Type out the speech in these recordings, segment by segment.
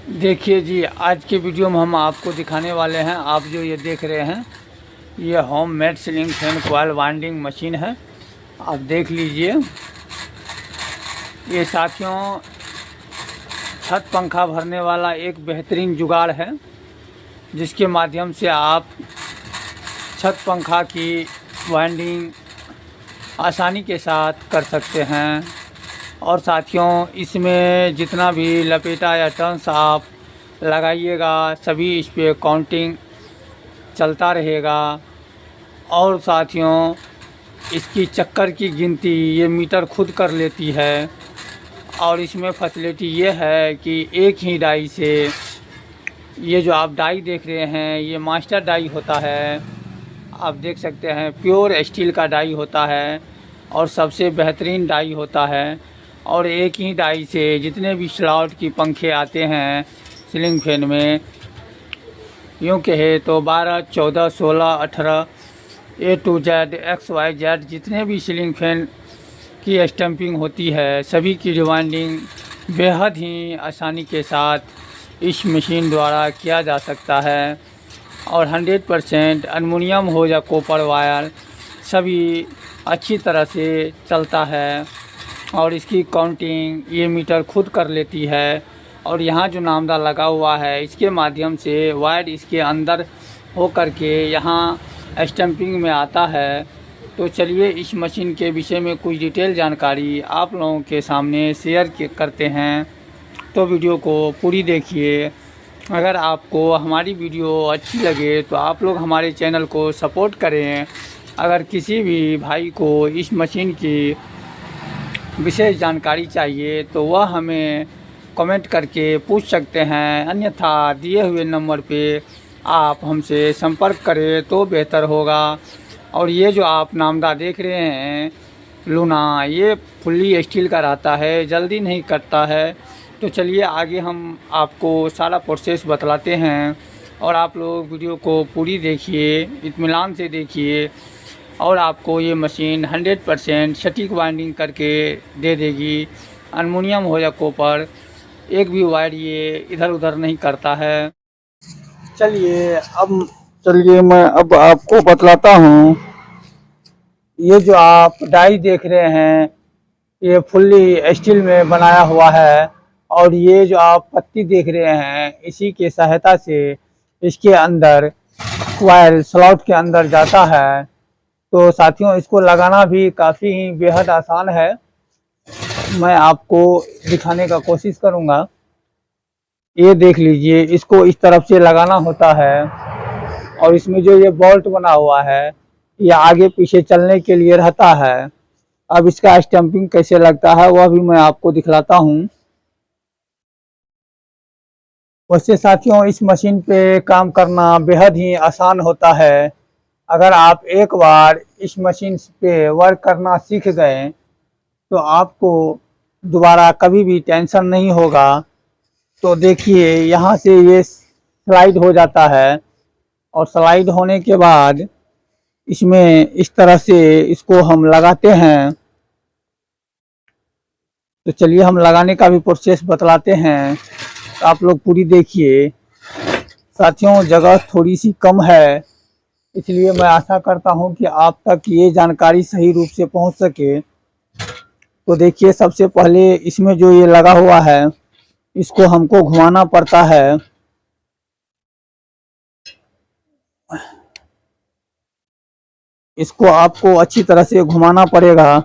देखिए जी, आज के वीडियो में हम आपको दिखाने वाले हैं, आप जो ये देख रहे हैं ये home made ceiling fan coil winding machine है। आप देख लीजिए, ये साथियों छत पंखा भरने वाला एक बेहतरीन जुगाड़ है, जिसके माध्यम से आप छत पंखा की वाइंडिंग आसानी के साथ कर सकते हैं। और साथियों, इसमें जितना भी लपेटा या टर्न्स आप लगाइएगा सभी इस पे काउंटिंग चलता रहेगा। और साथियों, इसकी चक्कर की गिनती ये मीटर खुद कर लेती है। और इसमें फैसिलिटी ये है कि एक ही डाई से, ये जो आप डाई देख रहे हैं ये मास्टर डाई होता है, आप देख सकते हैं प्योर स्टील का डाई होता है और सबसे बेहतरीन डाई होता है। और एक ही डाई से जितने भी स्लॉट की पंखे आते हैं सीलिंग फैन में, यूँ कहे तो 12, 14, 16, 18 A to Z XY Z जितने भी सीलिंग फैन की स्टैंपिंग होती है सभी की रिवाइंडिंग बेहद ही आसानी के साथ इस मशीन द्वारा किया जा सकता है। और 100% एल्युमिनियम हो या कॉपर वायर सभी अच्छी तरह से चलता है। और इसकी काउंटिंग ये मीटर खुद कर लेती है। और यहाँ जो नामदा लगा हुआ है इसके माध्यम से वायर इसके अंदर हो कर के यहाँ स्टैंपिंग में आता है। तो चलिए इस मशीन के विषय में कुछ डिटेल जानकारी आप लोगों के सामने शेयर करते हैं, तो वीडियो को पूरी देखिए। अगर आपको हमारी वीडियो अच्छी लगे तो आप लोग हमारे चैनल को सपोर्ट करें। अगर किसी भी भाई को इस मशीन की विशेष जानकारी चाहिए तो वह हमें कमेंट करके पूछ सकते हैं, अन्यथा दिए हुए नंबर पे आप हमसे संपर्क करें तो बेहतर होगा। और ये जो आप नामदा देख रहे हैं लूना, ये फुल्ली स्टील का रहता है, जल्दी नहीं कटता है। तो चलिए आगे हम आपको सारा प्रोसेस बतलाते हैं और आप लोग वीडियो को पूरी देखिए, इत्मीनान से देखिए। और आपको ये मशीन 100% सटीक वाइंडिंग करके दे देगी। एल्युमिनियम हो या कॉपर, एक भी वायर ये इधर उधर नहीं करता है। चलिए मैं अब आपको बतलाता हूँ। ये जो आप डाई देख रहे हैं ये फुल्ली स्टील में बनाया हुआ है। और ये जो आप पत्ती देख रहे हैं इसी के सहायता से इसके अंदर कॉइल स्लॉट के अंदर जाता है। तो साथियों, इसको लगाना भी काफ़ी ही बेहद आसान है, मैं आपको दिखाने का कोशिश करूँगा। ये देख लीजिए, इसको इस तरफ से लगाना होता है और इसमें जो ये बोल्ट बना हुआ है ये आगे पीछे चलने के लिए रहता है। अब इसका स्टैंपिंग कैसे लगता है वह भी मैं आपको दिखलाता हूँ। वैसे साथियों, इस मशीन पे काम करना बेहद ही आसान होता है। अगर आप एक बार इस मशीन पे वर्क करना सीख गए तो आपको दोबारा कभी भी टेंशन नहीं होगा। तो देखिए, यहाँ से ये स्लाइड हो जाता है और स्लाइड होने के बाद इसमें इस तरह से इसको हम लगाते हैं। तो चलिए हम लगाने का भी प्रोसेस बतलाते हैं, तो आप लोग पूरी देखिए। साथियों, जगह थोड़ी सी कम है, इसलिए मैं आशा करता हूं कि आप तक ये जानकारी सही रूप से पहुंच सके। तो देखिए, सबसे पहले इसमें जो ये लगा हुआ है इसको हमको घुमाना पड़ता है। इसको आपको अच्छी तरह से घुमाना पड़ेगा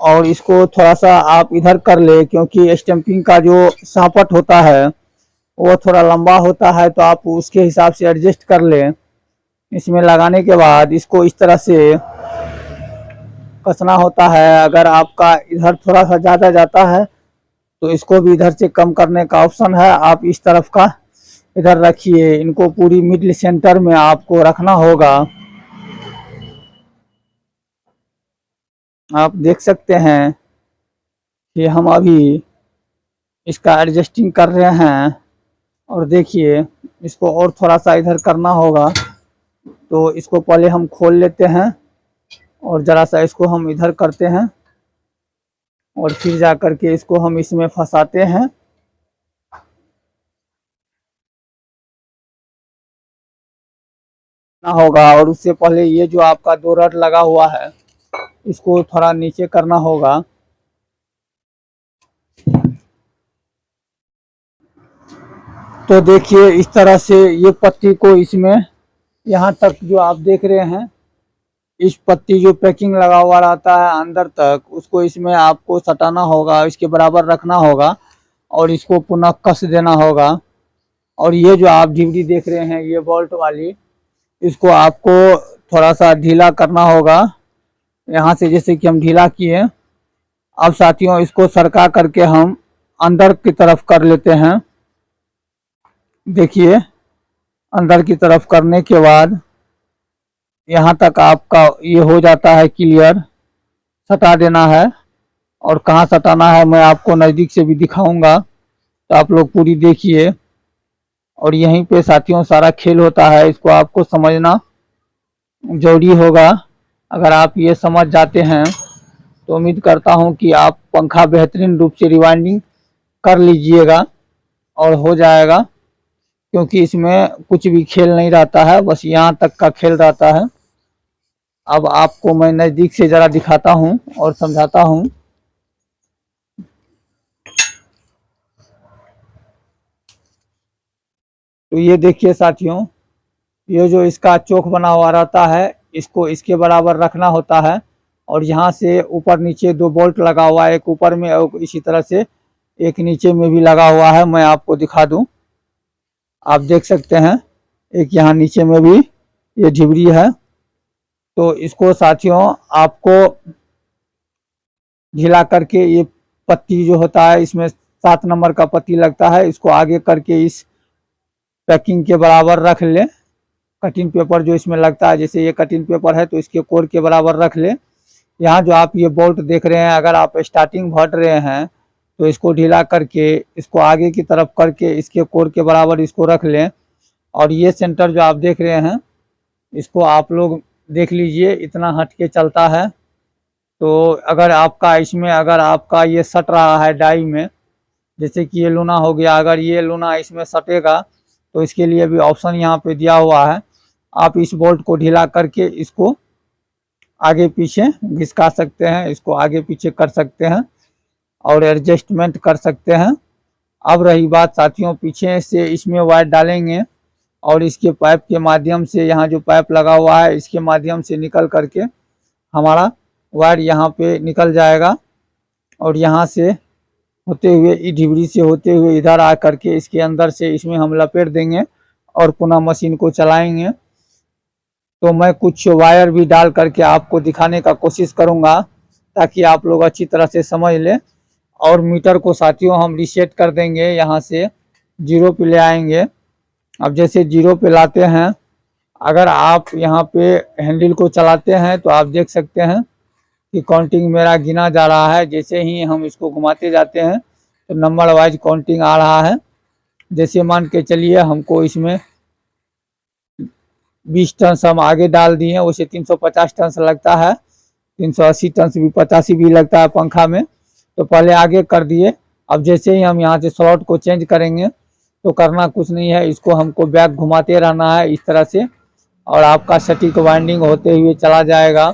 और इसको थोड़ा सा आप इधर कर ले, क्योंकि स्टैंपिंग का जो सापट होता है वो थोड़ा लंबा होता है, तो आप उसके हिसाब से एडजस्ट कर लें। इसमें लगाने के बाद इसको इस तरह से कसना होता है। अगर आपका इधर थोड़ा सा ज़्यादा जाता है तो इसको भी इधर से कम करने का ऑप्शन है, आप इस तरफ का इधर रखिए। इनको पूरी मिडिल सेंटर में आपको रखना होगा। आप देख सकते हैं कि हम अभी इसका एडजस्टिंग कर रहे हैं। और देखिए, इसको और थोड़ा सा इधर करना होगा, तो इसको पहले हम खोल लेते हैं और ज़रा सा इसको हम इधर करते हैं और फिर जा कर के इसको हम इसमें फंसाते हैं। ना होगा। और उससे पहले ये जो आपका 2 रड लगा हुआ है इसको थोड़ा नीचे करना होगा। तो देखिए इस तरह से ये पत्ती को इसमें यहाँ तक जो आप देख रहे हैं, इस पत्ती जो पैकिंग लगा हुआ रहता है अंदर तक, उसको इसमें आपको सटाना होगा, इसके बराबर रखना होगा और इसको पुनः कस देना होगा। और ये जो आप डिवरी देख रहे हैं ये बोल्ट वाली, इसको आपको थोड़ा सा ढीला करना होगा। यहाँ से जैसे कि हम ढीला किए, अब साथियों इसको सरका करके हम अंदर की तरफ कर लेते हैं। देखिए अंदर की तरफ करने के बाद यहाँ तक आपका ये हो जाता है क्लियर। सटा देना है और कहाँ सटाना है मैं आपको नज़दीक से भी दिखाऊंगा, तो आप लोग पूरी देखिए। और यहीं पे साथियों सारा खेल होता है, इसको आपको समझना जरूरी होगा। अगर आप ये समझ जाते हैं तो उम्मीद करता हूँ कि आप पंखा बेहतरीन रूप से रिवाइंडिंग कर लीजिएगा और हो जाएगा, क्योंकि इसमें कुछ भी खेल नहीं रहता है, बस यहाँ तक का खेल रहता है। अब आपको मैं नज़दीक से ज़रा दिखाता हूँ और समझाता हूँ। तो ये देखिए साथियों, ये जो इसका चोक बना हुआ रहता है इसको इसके बराबर रखना होता है। और यहाँ से ऊपर नीचे 2 बोल्ट लगा हुआ है, एक ऊपर में और इसी तरह से एक नीचे में भी लगा हुआ है। मैं आपको दिखा दूं, आप देख सकते हैं एक यहाँ नीचे में भी ये ढिबरी है। तो इसको साथियों आपको ढीला करके, ये पत्ती जो होता है इसमें 7 नंबर का पत्ती लगता है, इसको आगे करके इस पैकिंग के बराबर रख ले। कटिंग पेपर जो इसमें लगता है, जैसे ये कटिंग पेपर है तो इसके कोर के बराबर रख ले। यहाँ जो आप ये बोल्ट देख रहे हैं, अगर आप स्टार्टिंग भट रहे हैं तो इसको ढीला करके इसको आगे की तरफ करके इसके कोर के बराबर इसको रख लें। और ये सेंटर जो आप देख रहे हैं इसको आप लोग देख लीजिए, इतना हट के चलता है। तो अगर आपका इसमें अगर आपका ये सट रहा है डाई में, जैसे कि ये लूना हो गया, अगर ये लूना इसमें सटेगा तो इसके लिए भी ऑप्शन यहाँ पे दिया हुआ है। आप इस बोल्ट को ढीला करके इसको आगे पीछे घिसका सकते हैं, इसको आगे पीछे कर सकते हैं और एडजस्टमेंट कर सकते हैं। अब रही बात साथियों, पीछे से इसमें वायर डालेंगे और इसके पाइप के माध्यम से, यहाँ जो पाइप लगा हुआ है इसके माध्यम से निकल करके हमारा वायर यहाँ पे निकल जाएगा। और यहाँ से होते हुए ढिबरी से होते हुए इधर आ करके इसके अंदर से इसमें हम लपेट देंगे और पुनः मशीन को चलाएंगे। तो मैं कुछ वायर भी डाल करके आपको दिखाने का कोशिश करूंगा ताकि आप लोग अच्छी तरह से समझ लें। और मीटर को साथियों हम रीसेट कर देंगे, यहाँ से 0 पे ले आएंगे। अब जैसे 0 पे लाते हैं, अगर आप यहाँ पे हैंडल को चलाते हैं तो आप देख सकते हैं कि काउंटिंग मेरा गिना जा रहा है। जैसे ही हम इसको घुमाते जाते हैं तो नंबर वाइज काउंटिंग आ रहा है। जैसे मान के चलिए हमको इसमें 20 टन हम आगे डाल दिए, उसे 350 टन लगता है, 380 टन भी 85 भी लगता है पंखा में, तो पहले आगे कर दिए। अब जैसे ही हम यहाँ से स्लॉट को चेंज करेंगे तो करना कुछ नहीं है, इसको हमको बैक घुमाते रहना है इस तरह से और आपका सटीक वाइंडिंग होते हुए चला जाएगा।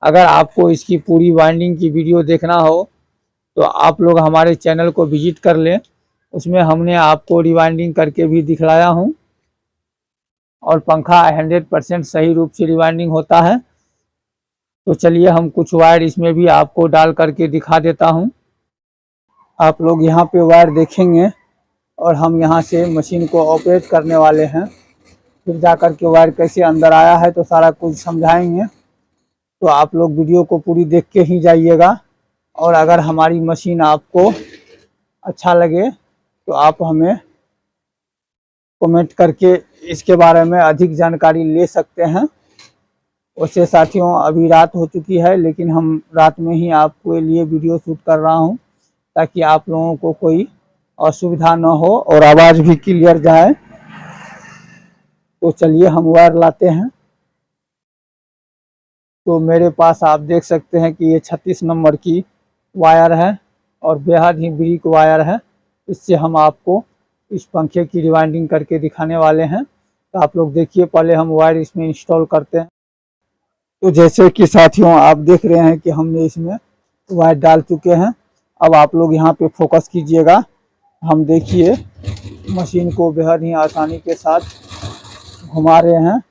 अगर आपको इसकी पूरी वाइंडिंग की वीडियो देखना हो तो आप लोग हमारे चैनल को विजिट कर लें, उसमें हमने आपको रिवाइंडिंग करके भी दिखलाया हूँ और पंखा 100% सही रूप से रिवाइंडिंग होता है। तो चलिए हम कुछ वायर इसमें भी आपको डाल करके दिखा देता हूँ। आप लोग यहाँ पे वायर देखेंगे और हम यहाँ से मशीन को ऑपरेट करने वाले हैं, फिर जा कर के वायर कैसे अंदर आया है तो सारा कुछ समझाएंगे। तो आप लोग वीडियो को पूरी देख के ही जाइएगा। और अगर हमारी मशीन आपको अच्छा लगे तो आप हमें कमेंट करके इसके बारे में अधिक जानकारी ले सकते हैं। वैसे साथियों अभी रात हो चुकी है, लेकिन हम रात में ही आपके लिए वीडियो शूट कर रहा हूं ताकि आप लोगों को कोई असुविधा न हो और आवाज़ भी क्लियर जाए। तो चलिए हम वायर लाते हैं। तो मेरे पास आप देख सकते हैं कि ये 36 नंबर की वायर है और बेहद ही ब्रीक वायर है। इससे हम आपको इस पंखे की रिवाइंडिंग करके दिखाने वाले हैं। तो आप लोग देखिए, पहले हम वायर इसमें इंस्टॉल करते हैं। तो जैसे कि साथियों आप देख रहे हैं कि हमने इसमें वायर डाल चुके हैं। अब आप लोग यहाँ पे फोकस कीजिएगा। हम देखिए मशीन को बेहद ही आसानी के साथ घुमा रहे हैं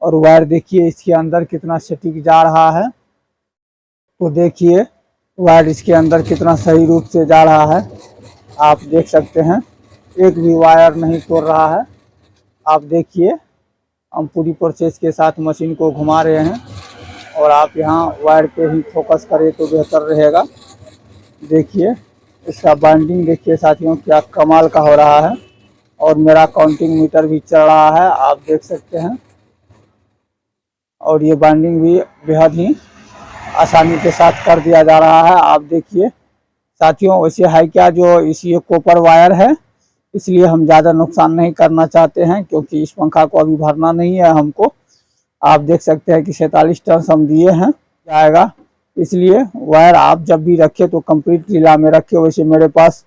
और वायर देखिए इसके अंदर कितना सटीक जा रहा है। तो देखिए वायर इसके अंदर कितना सही रूप से जा रहा है, आप देख सकते हैं। एक भी वायर नहीं तोड़ रहा है। आप देखिए हम पूरी प्रोसेस के साथ मशीन को घुमा रहे हैं और आप यहाँ वायर पे ही फोकस करें तो बेहतर रहेगा। देखिए इसका बाइंडिंग देखिए साथियों क्या कमाल का हो रहा है और मेरा काउंटिंग मीटर भी चल रहा है, आप देख सकते हैं। और ये बाइंडिंग भी बेहद ही आसानी के साथ कर दिया जा रहा है। आप देखिए साथियों, वैसे है क्या जो इसी कॉपर वायर है, इसलिए हम ज़्यादा नुकसान नहीं करना चाहते हैं क्योंकि इस पंखा को अभी भरना नहीं है हमको। आप देख सकते हैं कि 47 टन हम दिए हैं जाएगा, इसलिए वायर आप जब भी रखें तो कंप्लीट ढीला में रखें। वैसे मेरे पास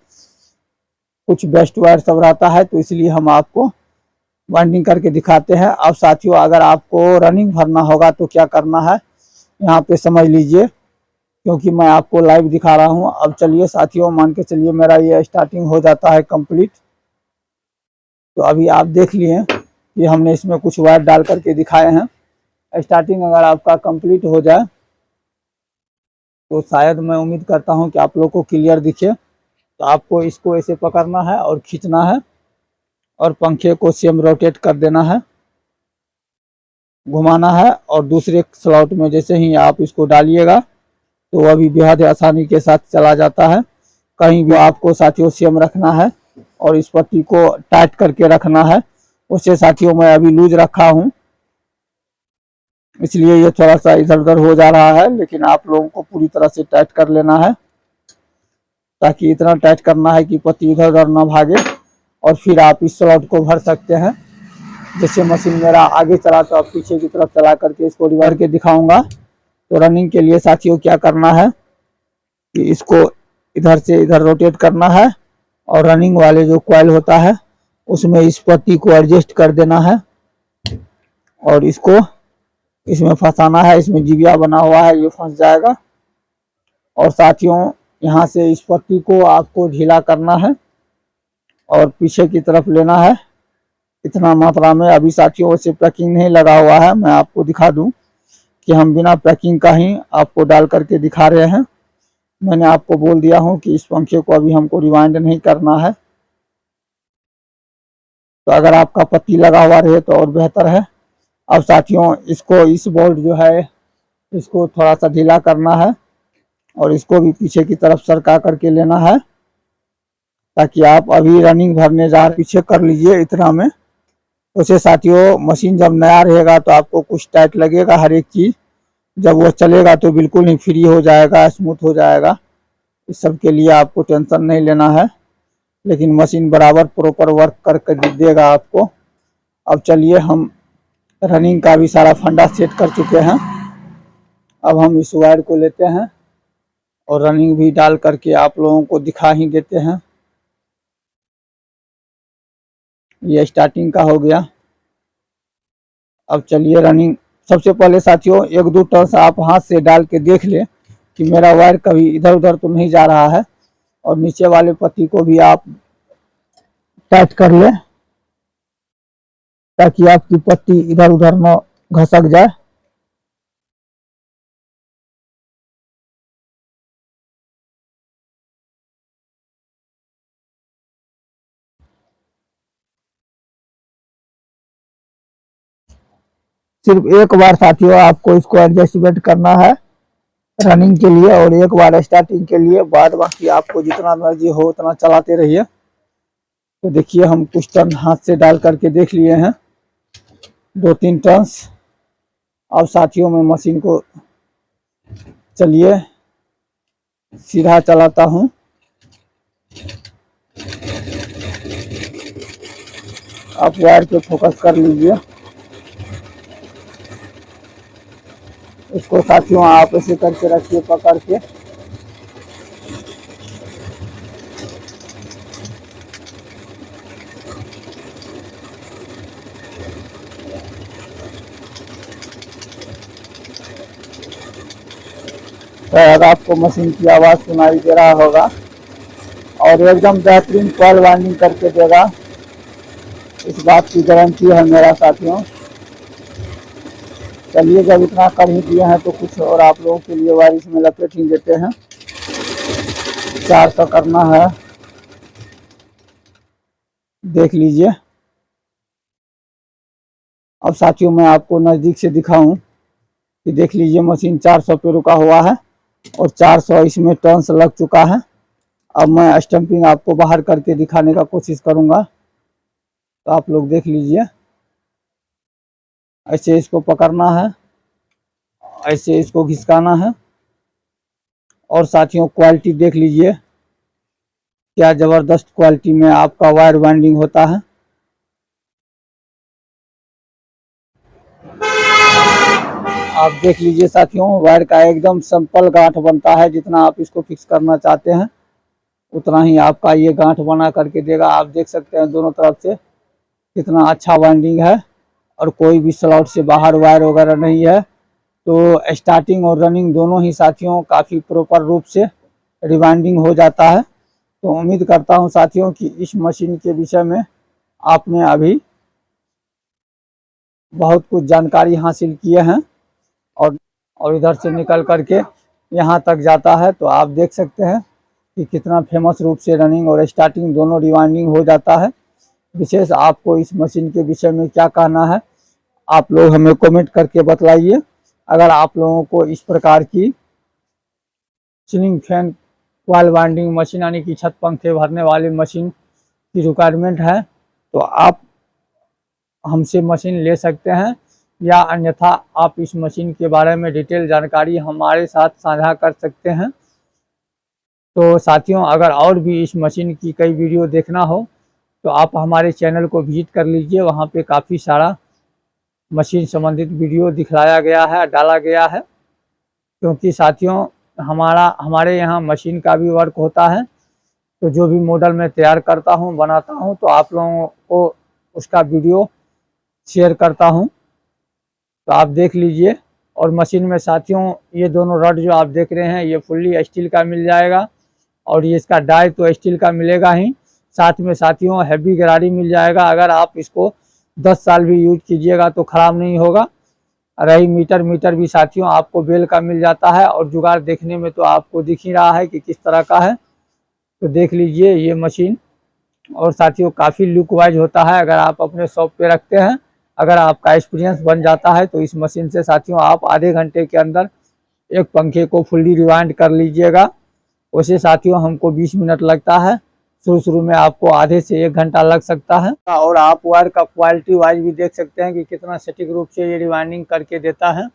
कुछ बेस्ट वायर सब रहता है तो इसलिए हम आपको बाइंडिंग करके दिखाते हैं। अब साथियों अगर आपको रनिंग भरना होगा तो क्या करना है यहाँ पे समझ लीजिए, क्योंकि मैं आपको लाइव दिखा रहा हूँ। अब चलिए साथियों, मान के चलिए मेरा ये स्टार्टिंग हो जाता है कंप्लीट। तो अभी आप देख लिए कि हमने इसमें कुछ वायर डाल करके दिखाए हैं। स्टार्टिंग अगर आपका कंप्लीट हो जाए तो शायद मैं उम्मीद करता हूं कि आप लोग को क्लियर दिखे। तो आपको इसको ऐसे पकड़ना है और खींचना है और पंखे को सेम रोटेट कर देना है, घुमाना है और दूसरे स्लॉट में जैसे ही आप इसको डालिएगा तो वह भी बेहद आसानी के साथ चला जाता है। कहीं भी आपको साथियों सेम रखना है और इस पट्टी को टाइट करके रखना है। उससे साथियों मैं अभी लूज रखा हूँ, इसलिए ये थोड़ा सा इधर उधर हो जा रहा है, लेकिन आप लोगों को पूरी तरह से टाइट कर लेना है, ताकि इतना टाइट करना है कि पत्ती इधर उधर ना भागे और फिर आप इस स्लॉट को भर सकते हैं। जैसे मशीन मेरा आगे चला तो आप पीछे की तरफ चला करके इसको रिवर्स के दिखाऊंगा। तो रनिंग के लिए साथियों क्या करना है कि इसको इधर से इधर रोटेट करना है और रनिंग वाले जो कॉइल होता है उसमें इस पट्टी को एडजस्ट कर देना है और इसको इसमें फंसाना है। इसमें जिबिया बना हुआ है, ये फंस जाएगा। और साथियों यहाँ से इस पट्टी को आपको ढीला करना है और पीछे की तरफ लेना है इतना मात्रा में। अभी साथियों वैसे पैकिंग नहीं लगा हुआ है, मैं आपको दिखा दूं कि हम बिना पैकिंग का ही आपको डाल करके दिखा रहे हैं। मैंने आपको बोल दिया हूं कि इस पंखे को अभी हमको रिवाइंड नहीं करना है, तो अगर आपका पत्ती लगा हुआ रहे तो और बेहतर है। अब साथियों इसको इस बोल्ट जो है इसको थोड़ा सा ढीला करना है और इसको भी पीछे की तरफ सरका करके लेना है, ताकि आप अभी रनिंग भरने जा रहे पीछे कर लीजिए इतना में। वैसे साथियों मशीन जब नया रहेगा तो आपको कुछ टाइट लगेगा हर एक चीज़, जब वो चलेगा तो बिल्कुल ही फ्री हो जाएगा, स्मूथ हो जाएगा। इस सब के लिए आपको टेंशन नहीं लेना है, लेकिन मशीन बराबर प्रॉपर वर्क करके देगा आपको। अब चलिए हम रनिंग का भी सारा फंडा सेट कर चुके हैं। अब हम इस वायर को लेते हैं और रनिंग भी डाल करके आप लोगों को दिखा ही देते हैं। ये स्टार्टिंग का हो गया। अब चलिए रनिंग, सबसे पहले साथियों 1-2 टर्न्स आप हाथ से डाल के देख ले कि मेरा वायर कभी इधर उधर तो नहीं जा रहा है, और नीचे वाले पत्ती को भी आप टाइट कर ले ताकि आपकी पत्ती इधर उधर न घसक जाए। सिर्फ एक बार साथियों आपको इसको एडजस्टमेंट करना है रनिंग के लिए और एक बार स्टार्टिंग के लिए, बाद बाकी आपको जितना मर्जी हो उतना चलाते रहिए। तो देखिए हम कुछ टर्न हाथ से डाल करके देख लिए हैं, 2-3 टर्न्स। अब साथियों मैं मशीन को चलिए सीधा चलाता हूं। आप वायर पे फोकस कर लीजिए। इसको साथियों आप ऐसे करके रखिए पकड़ के। शायद आपको मशीन की आवाज़ सुनाई दे रहा होगा और एकदम बेहतरीन कॉइल वाइंडिंग करके देगा, इस बात की गारंटी है मेरा साथियों। चलिए जब इतना कर ही दिए हैं तो कुछ और आप लोगों के लिए वायर इसमें लपेट ही देते हैं। 400 करना है, देख लीजिए। अब साथियों मैं आपको नज़दीक से दिखाऊं कि देख लीजिए मशीन 400 पे रुका हुआ है और 400 इसमें टर्न्स लग चुका है। अब मैं स्टम्पिंग आपको बाहर करके दिखाने का कोशिश करूंगा, तो आप लोग देख लीजिए। ऐसे इसको पकड़ना है, ऐसे इसको घिसकाना है और साथियों क्वालिटी देख लीजिए, क्या ज़बरदस्त क्वालिटी में आपका वायर वाइंडिंग होता है। आप देख लीजिए साथियों, वायर का एकदम सिंपल गांठ बनता है। जितना आप इसको फिक्स करना चाहते हैं उतना ही आपका ये गांठ बना करके देगा। आप देख सकते हैं दोनों तरफ से कितना अच्छा वाइंडिंग है और कोई भी स्लॉट से बाहर वायर वगैरह नहीं है। तो स्टार्टिंग और रनिंग दोनों ही साथियों काफ़ी प्रॉपर रूप से रिवाइंडिंग हो जाता है। तो उम्मीद करता हूं साथियों कि इस मशीन के विषय में आपने अभी बहुत कुछ जानकारी हासिल किए हैं और इधर से निकल करके यहाँ तक जाता है। तो आप देख सकते हैं कि कितना फेमस रूप से रनिंग और स्टार्टिंग दोनों रिवाइंडिंग हो जाता है। विशेष आपको इस मशीन के विषय में क्या कहना है, आप लोग हमें कमेंट करके बतलाइए। अगर आप लोगों को इस प्रकार की ceiling fan coil winding machine यानी कि छत पंखे भरने वाली मशीन की रिक्वायरमेंट है तो आप हमसे मशीन ले सकते हैं, या अन्यथा आप इस मशीन के बारे में डिटेल जानकारी हमारे साथ साझा कर सकते हैं। तो साथियों अगर और भी इस मशीन की कई वीडियो देखना हो तो आप हमारे चैनल को विजिट कर लीजिए। वहाँ पे काफ़ी सारा मशीन संबंधित वीडियो दिखलाया गया है, डाला गया है। क्योंकि साथियों हमारे यहाँ मशीन का भी वर्क होता है, तो जो भी मॉडल मैं तैयार करता हूँ बनाता हूँ तो आप लोगों को उसका वीडियो शेयर करता हूँ, तो आप देख लीजिए। और मशीन में साथियों ये दोनों रड जो आप देख रहे हैं ये फुल्ली स्टील का मिल जाएगा और ये इसका डाई तो स्टील का मिलेगा ही, साथ में साथियों हैवी गरारी मिल जाएगा। अगर आप इसको 10 साल भी यूज कीजिएगा तो ख़राब नहीं होगा। रही मीटर भी साथियों आपको बेल का मिल जाता है और जुगाड़ देखने में तो आपको दिख ही रहा है कि किस तरह का है। तो देख लीजिए ये मशीन, और साथियों काफ़ी लुक वाइज होता है। अगर आप अपने शॉप पे रखते हैं, अगर आपका एक्सपीरियंस बन जाता है तो इस मशीन से साथियों आप आधे घंटे के अंदर एक पंखे को फुल्ली रिवाइंड कर लीजिएगा। वैसे साथियों हमको 20 मिनट लगता है, शुरू में आपको आधे से 1 घंटा लग सकता है। और आप वायर का क्वालिटी वाइज भी देख सकते हैं कि कितना सटीक रूप से ये रिवाइंडिंग करके देता है।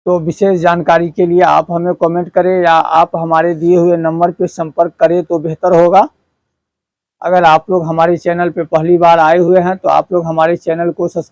तो विशेष जानकारी के लिए आप हमें कमेंट करें या आप हमारे दिए हुए नंबर पर संपर्क करें तो बेहतर होगा। अगर आप लोग हमारे चैनल पे पहली बार आए हुए हैं तो आप लोग हमारे चैनल को सब्सक्राइब